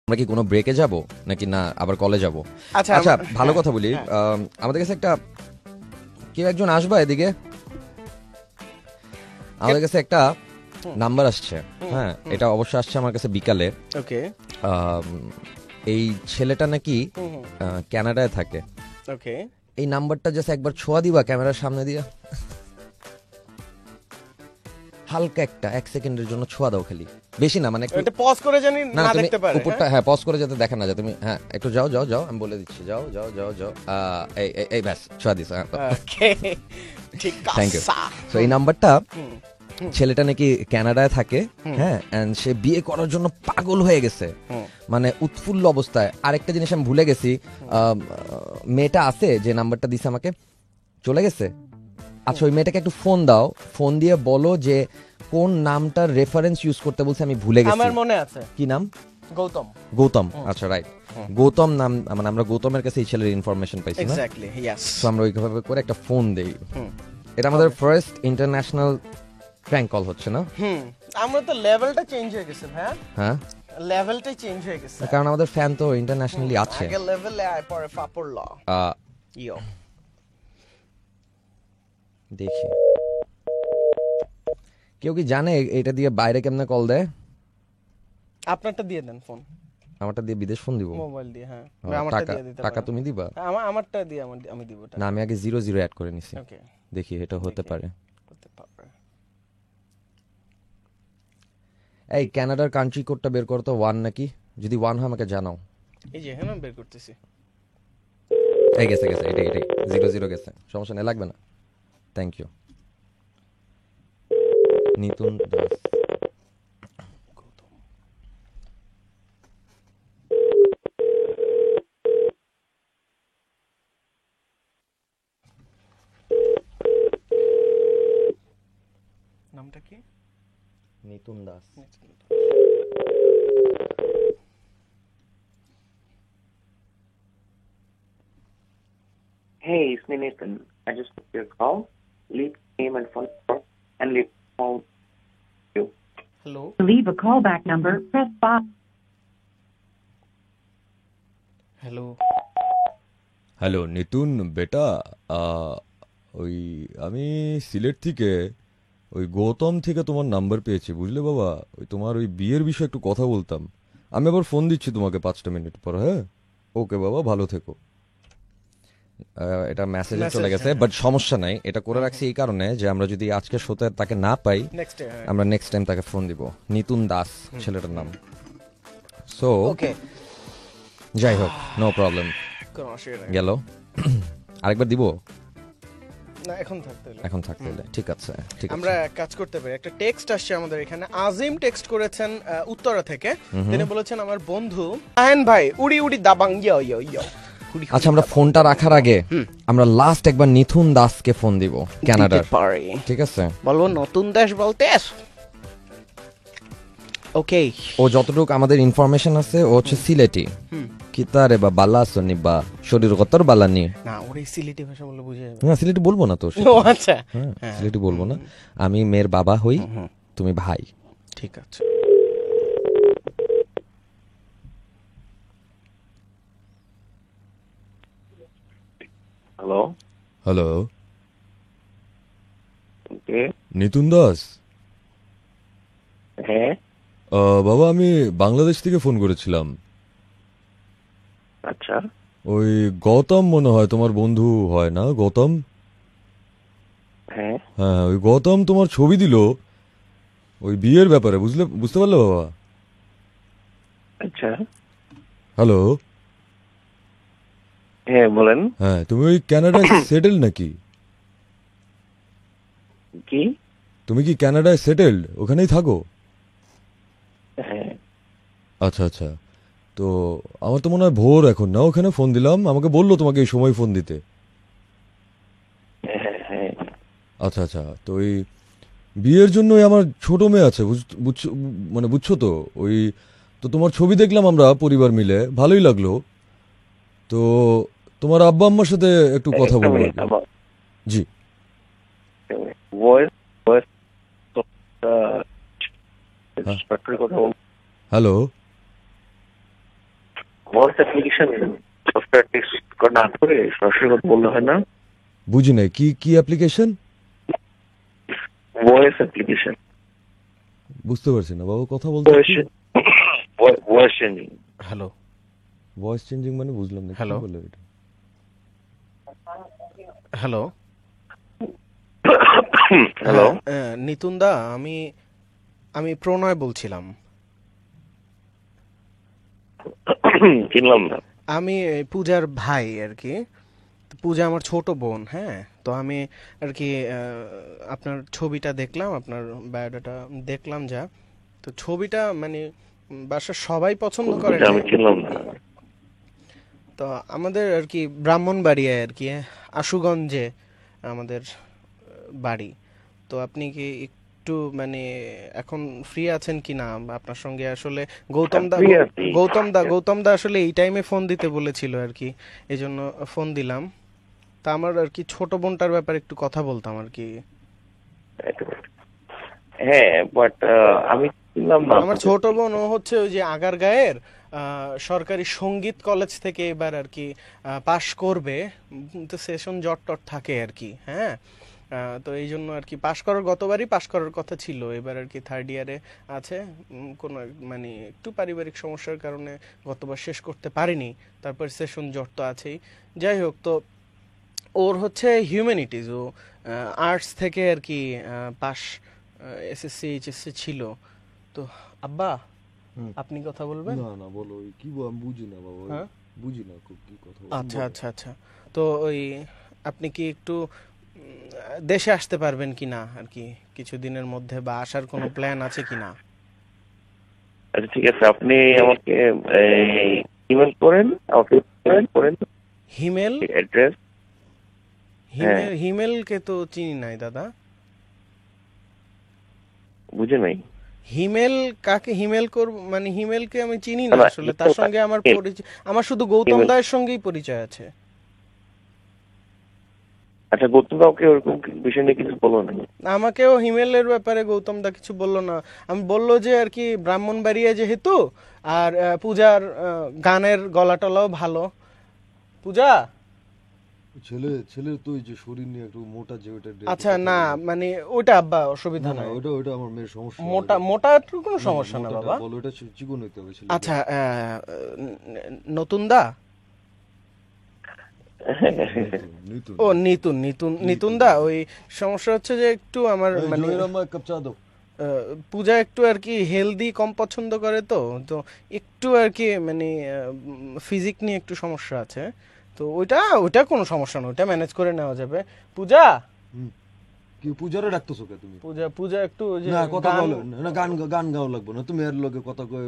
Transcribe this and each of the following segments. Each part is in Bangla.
আমরা কি কোনো ব্রেকে যাব নাকি না আবার কলে যাব? আচ্ছা আচ্ছা ভালো কথা বলি, আমাদের কাছে একটা কেউ একজন আসবা এদিকে, আমাদের কাছে একটা নাম্বার আসছে। হ্যাঁ, এটা অবশ্য আসছে আমার কাছে বিকালে। ওকে এই ছেলেটা নাকি কানাডায় থাকে। ওকে এই নাম্বারটা জাস্ট একবার ছোঁয়া দিবা ক্যামেরার সামনে দিয়া, হালকা একটা 1 সেকেন্ডের জন্য ছোঁয়া দাও, খালি বেশি না, মানে এটা পজ করে জানি না না তুমি দেখতে পারে। উপরটা হ্যাঁ পজ করে যাতে দেখা না যায়। তুমি হ্যাঁ একটু যাও যাও যাও, আমি বলে দিচ্ছি, যাও যাও যাও যাও। এই এই এই ব্যাস ছোঁয়া দিস। ওকে ঠিক আছে। Thank you. সো এই নাম্বারটা, ছেলেটা নাকি কানাডায় থাকে। হ্যাঁ, এন্ড সে বিয়ে করার জন্য পাগল হয়ে গেছে, মানে উৎফুল্ল অবস্থায়। আরেকটা জিনিস আমি ভুলে গেছি, মেয়েটা আছে যে নাম্বারটা দিছে আমাকে, চলে গেছে। আচ্ছা ওই মেয়েটাকে একটু ফোন দাও, ফোন দিয়ে বলো যে কোন নামটার রেফারেন্স ইউজ করতে বলছে, আমি ভুলে গেছি। আমার মনে আছে কি নাম? গৌতম। গৌতম, আচ্ছা রাইট, গৌতম নাম। মানে আমরা গৌতমের কাছে এই ছেলের ইনফরমেশন পাইছি না? Exactly yes. সো আমরা ওইভাবে করে একটা ফোন দেই। এটা আমাদের ফার্স্ট ইন্টারন্যাশনাল প্র্যাঙ্ক কল হচ্ছে না? আমরা তো লেভেলটা চেঞ্জ হয়ে গেছে ভাই। হ্যাঁ, লেভেলটাই চেঞ্জ হয়ে গেছে। কারণ আমাদের ফ্যান তো ইন্টারন্যাশনালি আছে। আগে লেভেলে আয় পরে ফাপড় ল। ইয়ো দেখি কেউ কি জানে এটা দিয়ে বাইরে কেমনে কল দেয়? আপনারটা দিয়ে দেন ফোন। আমারটা দিয়ে বিদেশ ফোন দিব? মোবাইল দিয়ে হ্যাঁ। আমারটা টাকা দিয়ে দিতে টাকা পারেন। তুমি দিবা? আমারটা দিয়ে আমি দিব টাকা। না, আমি আগে 00 অ্যাড করে নিছি। ওকে দেখি এটা হতে পারে। করতে পারবে। এই কানাডার কান্ট্রি কোডটা বের করো তো, 1 নাকি? যদি 1 হয় আমাকে জানাও। এই যে হ্যাঁ বের করতেছি। এই গেছে গেছে, এটাই এটাই 00 গেছে, সমস্যা নেই, লাগবে না। Thank you. নিতুন দাস। নামটা কি? Nitun Das. Hey, it's me Nathan. I just took your call. Leave name and phone number and leave phone you. Hello To leave a callback number, press 5. Hello hello Nitun বেটা, ওই আমি সিলেট থেকে ওই গৌতম থেকে তোমার নাম্বার পেয়েছি, বুঝলে বাবা। ওই তোমার ওই বিয়ের বিষয়ে একটু কথা বলতাম। আমি আবার ফোন দিচ্ছি তোমাকে 5টা মিনিট পর। হ্যাঁ ওকে বাবা, ভালো থেকো। এটা মেসেজে চলে গেছে, বাট সমস্যা নাই। এটা করে রাখছি এই কারণে যে আমরা যদি আজকে শোতে তাকে না পাই, নেক্সট ডে আমরা নেক্সট টাইম তাকে ফোন দিব। নিতুন দাস ছেলেটার নাম। সো ওকে যাই হোক, নো প্রবলেম। কোন অসুবিধা নেই। গেল। আরেকবার দিব? না এখন থাকতে হলো। এখন থাকতে হলে ঠিক আছে, ঠিক আছে। আমরা এক কাজ করতে পারি। একটা টেক্সট আসছে আমাদের এখানে। আজিম টেক্সট করেছেন উত্তরা থেকে। তিনি বলেছেন আমার বন্ধু আহেন ভাই উড়ি উড়ি দাবাং ইয়ো ইয়ো ইয়ো। আচ্ছা আমরা ফোনটা রাখার আগে আমরা লাস্ট একবার নিথুন দাসকে ফোন দিব, কানাডার। ঠিক আছে, বলবো নতুন দেশ বলতে। ওকে ও যতটুকু আমাদের ইনফরমেশন আছে ও হচ্ছে সিলেটি। কিতারে বা বালা আসনি বা শরীর কতর বালানি। না ওরে সিলেটি ভাষা বলে বুঝে যাবে। না সিলেটি বলবো না তো। ও আচ্ছা হ্যাঁ সিলেটি বলবো না। আমি মেয়ের বাবা হই, তুমি ভাই। ঠিক আছে। Hello? Hello, Okay. Nitun Das. হ্যাঁ বাবা আমি বাংলাদেশ থেকে ফোন করেছিলাম। আচ্ছা ওই গৌতম মনে হয় তোমার বন্ধু হয় না? গৌতম, হ্যাঁ হ্যাঁ ওই গৌতম তোমার ছবি দিল ওই বিয়ের ব্যাপারে, বুঝতে পারলে বাবা? আচ্ছা হ্যালো, হ্যাঁ বলেন হ্যাঁ তুমি ওই কানাডায় সেটেল নাকি? কি তুমি কি কানাডায় সেটেলড, ওখানেই থাকো? হ্যাঁ আচ্ছা আচ্ছা, তো আমার তো মনে হয় ভোর এখন না, ওখানে ফোন দিলাম, আমাকে বললো তোমাকে এই সময় ফোন দিতে। হ্যাঁ হ্যাঁ আচ্ছা আচ্ছা, তো ওই বিয়ের জন্য আমার ছোট মেয়ে আছে, বুঝছো, মানে বুঝছো তো ওই, তো তোমার ছবি দেখলাম আমরা পরিবার মিলে, ভালোই লাগলো। তো তোমার আব্বা আম্মার সাথে একটু কথা বলবো আর কি। জি ভয়েস ভয়েস হ্যাঁ। ফ্যাক্টরি কথা বল hello, voice application software text না করে সরাসরি কথা বললে হয় না? বুঝি নাই কি কি অ্যাপ্লিকেশন? ভয়েস অ্যাপ্লিকেশন, বুঝতে পারছি না বাবু, কথা বলতে voice changing. Hello voice changing মানে বুঝলাম না, কি Hello? বলে এটা? হ্যালো হ্যালো, নিতুন দা, আমি আমি প্রণয় বলছিলাম। চিনলাম না। আমি পূজার ভাই আর কি। তো পূজা আমার ছোট বোন, হ্যাঁ। তো আমি আর কি আপনার ছবিটা দেখলাম, আপনার বায়োডাটা দেখলাম যা। তো ছবিটা মানে বাসার সবাই পছন্দ করে আমি চিনলাম না। তো আমাদের আর কি ব্রাহ্মণবাড়িয়ায় আর কি আশুগঞ্জে আমাদের বাড়ি। তো আপনি কি একটু মানে এখন ফ্রি আছেন কি না? আপনার সঙ্গে আসলে Free আছি। গৌতম দা আসলে এই টাইমে ফোন দিতে বলেছিল আর কি, এই জন্য ফোন দিলাম। তা আমার আর কি ছোট বোনটার ব্যাপারে একটু কথা বলতাম আর কি। হ্যাঁ, বাট আমি চিনলাম না। আমার ছোট বোন ও হচ্ছে ওই যে আগারগাঁয়ের সরকারি সঙ্গীত কলেজ থেকে এবার আর কি পাশ করবে। তো সেশন জট টট থাকে আর কি, হ্যাঁ। তো এই জন্য আর কি গতবারই পাশ করার কথা ছিল, এবার আর কি থার্ড ইয়ারে আছে। কোনো মানে একটু পারিবারিক সমস্যার কারণে গতবার শেষ করতে পারিনি। তারপর সেশন জট তো আছেই। যাই হোক, তো ওর হচ্ছে হিউম্যানিটিজ, ও আর্টস থেকে আর কি পাশ, এসএসসি এইচএসসি ছিল। তো আব্বা আপনি কথা বলবেন? না না বলো, কি আমি বুঝি না বাবা, হ্যাঁ? বুঝি না খুব কি কথা আচ্ছা আচ্ছা আচ্ছা। তো ওই আপনি কি একটু দেশে আসতে পারবেন কিনা আর কি কিছুদিনের মধ্যে, বা আসার কোনো প্ল্যান আছে কিনা? আচ্ছা ঠিক আছে, আপনি আমাকে ইমেল করেন, আমাকে করেন হিমেল? অ্যাড্রেস। হিমেলকে তো চিনি নাই দাদা। বুঝে নাই? হিমেল কাকে হিমেল করব? মানে হিমেলকে আমি চিনি না না, আসলে, তার সঙ্গে আমার পরিচয়, আমার শুধু গৌতম দায়ের সঙ্গেই পরিচয় আছে। আচ্ছা, গৌতম কাউকে ওরকম বিষয় নিয়ে কিছু বলো না? আমাকেও হিমেলের ব্যাপারে গৌতম দা কিছু বললো না। আমি বললো যে আর কি ব্রাহ্মণবাড়িয়া যেহেতু, আর পূজার গানের গলা টলাও ভালো। পূজা ছেলের তো ওই যে শরীর নিয়ে একটু মোটা, যে ওটা আচ্ছা, না মানে ওইটা আব্বা অসুবিধা না নাই। ওটা আমার মেয়ের সমস্যা, মোটা একটু কোনো সমস্যা না বাবা। বলো, ওটা চিকন হইতে হবে ছেলে। আচ্ছা নতুন দা, ও নিতুন দা, ওই সমস্যা হচ্ছে যে একটু আমার মানে এক কাপ চা দাও। পূজা একটু আর কি হেলদি কম পছন্দ করে, তো তো একটু আর কি মানে ফিজিক নিয়ে একটু সমস্যা আছে। তো ওইটা কোনো সমস্যা না, ওইটা ম্যানেজ করে নেওয়া যাবে। পূজা, কি পূজারে ডাকতেছো কে তুমি? পূজা একটু ওই যে না কথা গান- বলো না, গান গাও লাগবে না, তুমি এর লগে কথা কই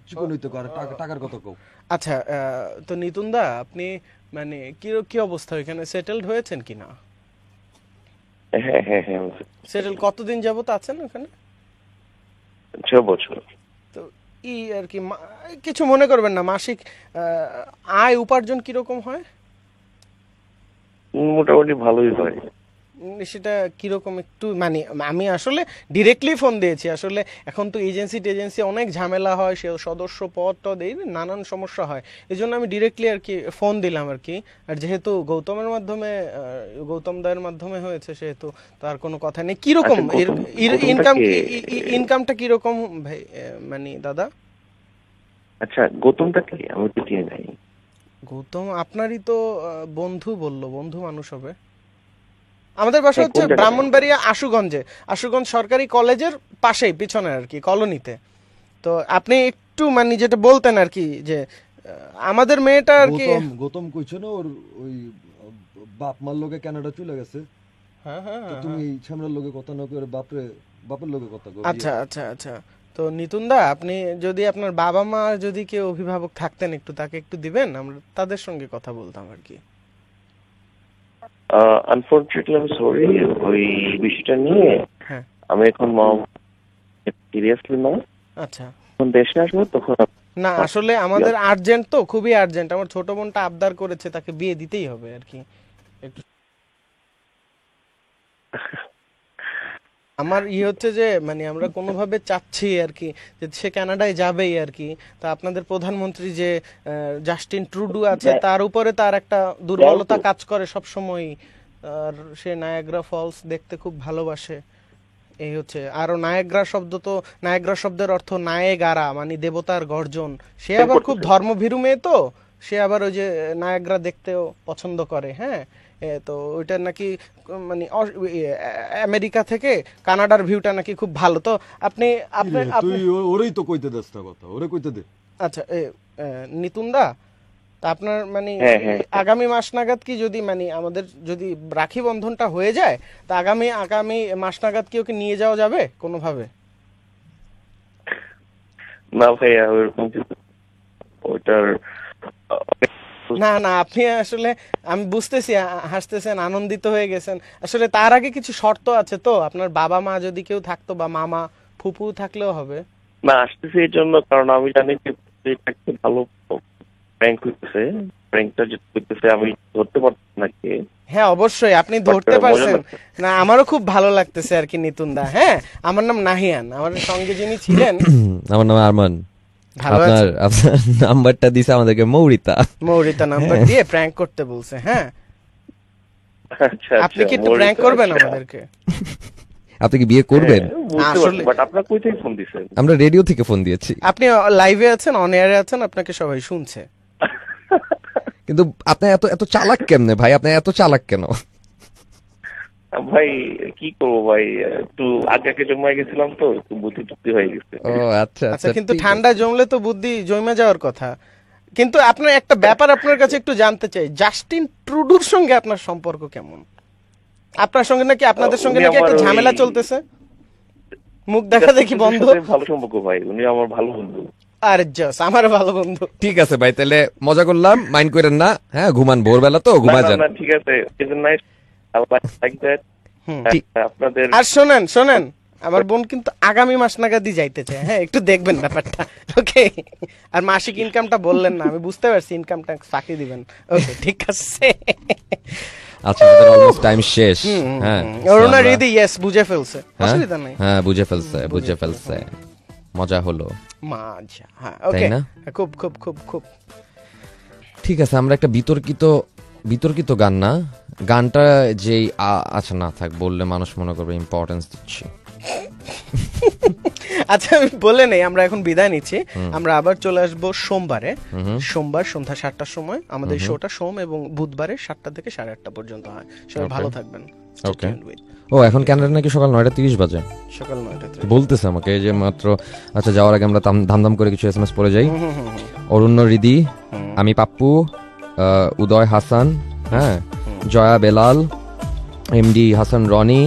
চিকন হইতে কর, টাকার কথা কও। আচ্ছা তো নিতুন দা, আপনি মানে কি অবস্থা, এখানে সেটেলড হয়েছেন কিনা? হ্যাঁ হ্যাঁ হ্যাঁ, সেটেল কতদিন যাবত আছেন ওখানে? 6 বছর। তো আর কি কিছু মনে করবেন না, মাসিক আয় উপার্জন কিরকম হয়? মোটামুটি ভালোই হয়। সেটা কিরকম একটু মানে, আমি আসলে ডিরেক্টলি ফোন দিয়েছি আসলে। এখন তো এজেন্সি অনেক ঝামেলা হয়, সে সদস্য পদ টদ এই নানান সমস্যা হয়, এই জন্য আমি ডিরেক্টলি আর কি ফোন দিলাম আর কি। আর যেহেতু গৌতমের মাধ্যমে, গৌতম দায়ের মাধ্যমে হয়েছে, সেহেতু তার কোনো কথা নেই। কিরকম ইনকামটা কিরকম ভাই মানে দাদা? আচ্ছা, গৌতমটা কি? আমি তো চিনি নাই। গৌতম আপনারই তো বন্ধু, বললো বন্ধু মানুষ হবে। আমাদের বাসা হচ্ছে ব্রাহ্মণবাড়িয়া আশুগঞ্জ সরকারি কলেজের পাশেই, পিছনে আর কি কলোনিতে। তো আপনি একটু মানে যেটা বলতেন আর কি, যে আমাদের মেয়েটা আর কি গৌতম কইছে না ওর ওই বাপ মার লগে কানাডা চলে গেছে। হ্যাঁ হ্যাঁ তো তুমি সামনের লগে কথা না কই বাপের লগে কথা কও। আচ্ছা আচ্ছা আচ্ছা। তো নিতুন দা, আপনি যদি আপনার বাবা মা যদি কেউ অভিভাবক থাকতেন, একটু তাকে একটু দিবেন, আমরা তাদের সঙ্গে কথা বলতাম আর কি। আনফরচুনেটলি আমি সরি, ওই বিষয়টা নিয়ে হ্যাঁ আমি এখন সিরিয়াসলি না। আচ্ছা। যখন দেশে আসবো তখন না আসলে আমাদের আর্জেন্ট, তো খুবই আর্জেন্ট। আমার ছোট বোনটা আবদার করেছে, তাকে বিয়ে দিতেই হবে আর কি একটু। আমার হচ্ছে যে মানে আমরা কোনোভাবে চাচ্ছি আর কি যে সে কানাডায় যাবেই আর কি, তা আপনাদের প্রধানমন্ত্রী যে জাস্টিন ট্রুডু আছে তার উপরে তার একটা দুর্বলতা কাজ করে সব সময়, আর সে নায়াগ্রা ফলস দেখতে খুব ভালোবাসে। এই হচ্ছে আরো নায়াগ্রা শব্দ, তো নায়াগ্রা শব্দের অর্থ নায়েগারা মানে দেবতার গর্জন। সে আবার খুব ধর্মভীরু মেয়ে, তো সে আবার ওই যে নায়াগ্রা দেখতেও পছন্দ করে। হ্যাঁ, তো ওইটা নাকি মানে আমেরিকা থেকে কানাডার ভিউটা নাকি খুব ভালো। তো আপনি আপনি তুই ওরেই তো কইতে দেস না কথা, ওরে কইতে দে। আচ্ছা নিতুনদা, তা আপনার মানে আগামী মাস নাগাদ কি যদি মানে আমাদের যদি রাখি বন্ধনটা হয়ে যায়, তা আগামী মাস নাগাদ কি ওকে নিয়ে যাওয়া যাবে কোনোভাবে? না ভাইয়া ওরকম কিছু, ওটার না না, আপনি আসলে আমি বুঝতেছি হাসতেছেন, আনন্দিত হয়ে গেছেন। আসলে তার আগে কিছু শর্ত আছে, তো আপনার বাবা মা যদি কেউ থাকতো বা মামা ফুপু থাকলেও হবে। না আসতেছে এই জন্য, কারণ আমি জানি যে এটা একটা ভালো প্র্যাঙ্ক হইতেছে, প্র্যাঙ্কটা যেটা হইতেছে আমি ধরতে পারছি না কে। হ্যাঁ অবশ্যই আপনি ধরতে পারছেন না, আমারও খুব ভালো লাগতেছে আর কি নিতুনদা। হ্যাঁ, আমার নাম নাহিয়ান, আমার সঙ্গে যিনি ছিলেন আমার নাম আরমান। ভালো আপনার নাম্বারটা দিছে আমাদেরকে মৌরিতা নাম্বার দিয়ে প্র্যাঙ্ক করতে বলছে। হ্যাঁ, আচ্ছা আপনি কি একটু প্র্যাঙ্ক করবেন আমাদেরকে? আপনি কি বিয়ে করবেন? আসলে বাট আপনার কই থেকে ফোন দিছেন? আমরা রেডিও থেকে ফোন দিয়েছি। আপনি লাইভে আছেন, অন এয়ারে আছেন, আপনাকে সবাই শুনছে। কিন্তু আপনি এত এত চালাক কেমনে ভাই? আপনি এত চালাক কেন? ভাই কি করবো ভাই, একটু আগে জমাই গেছিলাম তো, একটু বুদ্ধি টুদ্ধি হয়ে গেছে। ও আচ্ছা আচ্ছা, কিন্তু ঠান্ডা জমলে তো বুদ্ধি জমে যাওয়ার কথা। কিন্তু আপনার একটা ব্যাপার আপনার কাছে একটু জানতে চাই, জাস্টিন ট্রুডুর সঙ্গে আপনার সম্পর্ক কেমন? আপনার সঙ্গে নাকি আপনাদের সঙ্গে নাকি একটা ঝামেলা চলতেছে, মুখ দেখা দেখি বন্ধ। ভালো সম্পর্ক ভাই, উনি আমার ভালো বন্ধু। আরে জাস, আমার ভালো বন্ধু। ঠিক আছে ভাই, তাহলে মজা করলাম, মাইন্ড করেন না। হ্যাঁ, ঘুমান, ভোরবেলা তো ঘুমা যান। ঠিক আছে, আপনাদের। আর শোনেন আমার বোন কিন্তু আগামী মাস নাগাদই যাইতে চায়। হ্যাঁ, একটু দেখবেন ব্যাপারটা, ওকে? আর মাসিক ইনকামটা বললেন না, আমি বুঝতে পারছি, ইনকামটা ফাঁকি দিবেন। ওকে, ঠিক আছে। আচ্ছা, আমাদের অলমোস্ট টাইম শেষ। হ্যাঁ, অরুণা রিদি ইয়েস বুঝে ফেলছে, অসুবিধা নাই। হ্যাঁ, বুঝে ফেলছে। মজা হলো। মজা, হ্যাঁ, ওকে, খুব খুব খুব খুব ঠিক আছে। আমরা একটা বিতর্কিত গান, না গানটা যেই আচ্ছা না থাক, বললে মানুষ মনে করবে ইম্পর্টেন্স দিচ্ছি। আচ্ছা, আমি বলে নেই, আমরা এখন বিদায় নিচ্ছি। আমরা আবার চলে আসবো সোমবার সন্ধ্যা 7টার সময়। আমাদের শোটা সোম এবং বুধবারে 7টা থেকে 8:30 পর্যন্ত হয়। সবাই ভালো থাকবেন। ওকে। ও এখন কানাডা নাকি সকাল 9:30 বাজে, সকাল 9:30 বলতেছে আমাকে যে মাত্র। আচ্ছা, যাওয়ার আগে আমরা ধামধাম করে কিছু এসএমএস পড়ে যাই। অরুণ্য রিদি, আমি পাপ্পু, উদয় হাসান, হ্যাঁ, জয়া বেলাল, এমডি হাসান রনি,